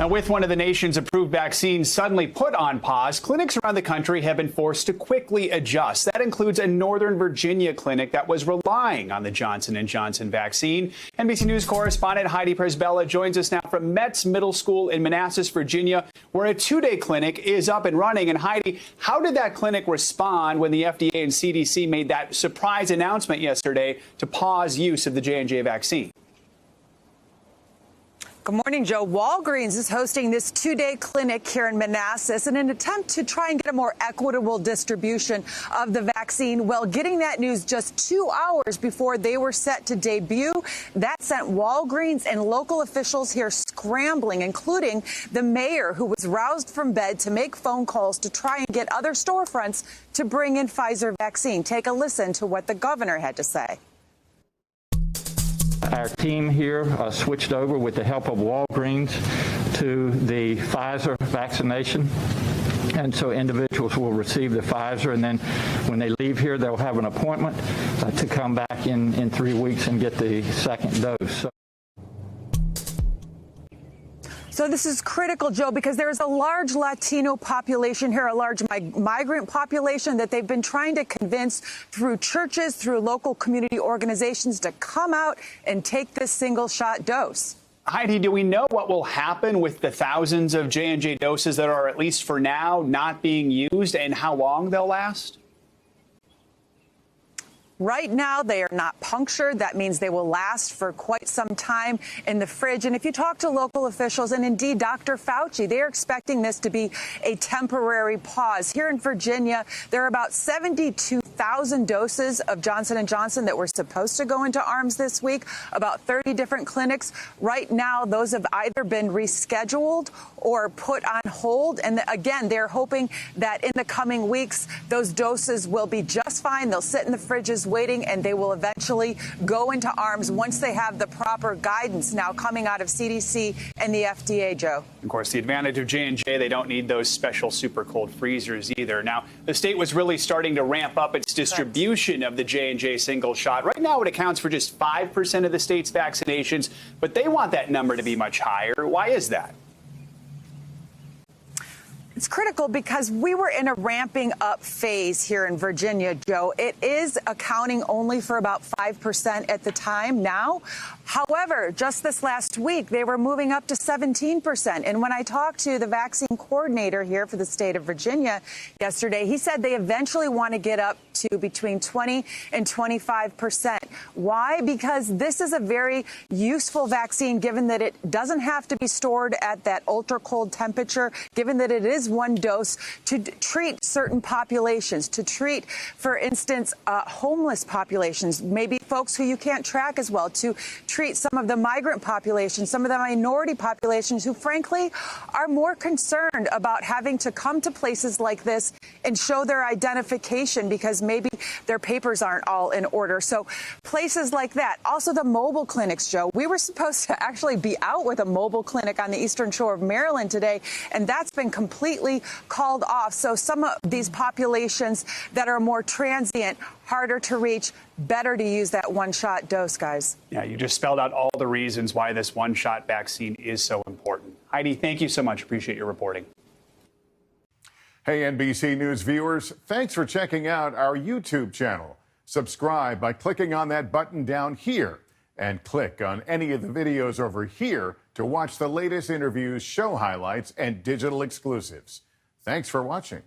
Now, with one of the nation's approved vaccines suddenly put on pause, clinics around the country have been forced to quickly adjust. That includes a Northern Virginia clinic that was relying on the Johnson & Johnson vaccine. NBC News correspondent Heidi Przybyla joins us now from Metz Middle School in Manassas, Virginia, where a two-day clinic is up and running. And Heidi, how did that clinic respond when the FDA and CDC made that surprise announcement yesterday to pause use of the J&J vaccine? Good morning, Joe. Walgreens is hosting this two-day clinic here in Manassas in an attempt to try and get a more equitable distribution of the vaccine. Well, getting that news just 2 hours before they were set to debut, that sent Walgreens and local officials here scrambling, including the mayor, who was roused from bed to make phone calls to try and get other storefronts to bring in Pfizer vaccine. Take a listen to what the governor had to say. Our team here switched over with the help of Walgreens to the Pfizer vaccination. And so individuals will receive the Pfizer, and then when they leave here, they'll have an appointment to come back in 3 weeks and get the second dose. So this is critical, Joe, because there is a large Latino population here, a large migrant population that they've been trying to convince through churches, through local community organizations to come out and take this single-shot dose. Heidi, do we know what will happen with the thousands of J&J doses that are, at least for now, not being used, and how long they'll last? Right now, they are not punctured. That means they will last for quite some time in the fridge. And if you talk to local officials, and indeed Dr. Fauci, they are expecting this to be a temporary pause. Here in Virginia, there are about 72,000 doses of Johnson & Johnson that were supposed to go into arms this week, about 30 different clinics. Right now, those have either been rescheduled or put on hold. And again, they're hoping that in the coming weeks, those doses will be just fine. They'll sit in the fridges waiting, and they will eventually go into arms once they have the proper guidance now coming out of CDC and the FDA, Joe. Of course, the advantage of J&J, they don't need those special super cold freezers either. Now, the state was really starting to ramp up its distribution of the J&J single shot. Right now, it accounts for just 5% of the state's vaccinations, but they want that number to be much higher. Why is that? It's critical because we were in a ramping up phase here in Virginia, Joe. It is accounting only for about 5% at the time now. However, just this last week, they were moving up to 17%. And when I talked to the vaccine coordinator here for the state of Virginia yesterday, he said they eventually want to get up to between 20 and 25%. Why? Because this is a very useful vaccine, given that it doesn't have to be stored at that ultra cold temperature, given that it is one dose to treat certain populations, to treat, for instance, homeless populations, maybe folks who you can't track as well, to treat some of the migrant populations, some of the minority populations who, frankly, are more concerned about having to come to places like this and show their identification because maybe their papers aren't all in order. So places like that. Also, the mobile clinics, Joe. We were supposed to actually be out with a mobile clinic on the eastern shore of Maryland today, and that's been completely called off. So some of these populations that are more transient, harder to reach, better to use that one-shot dose, guys. Yeah, you just spelled out all the reasons why this one-shot vaccine is so important. Heidi, thank you so much. Appreciate your reporting. Hey, NBC News viewers, thanks for checking out our YouTube channel. Subscribe by clicking on that button down here and click on any of the videos over here to watch the latest interviews, show highlights, and digital exclusives. Thanks for watching.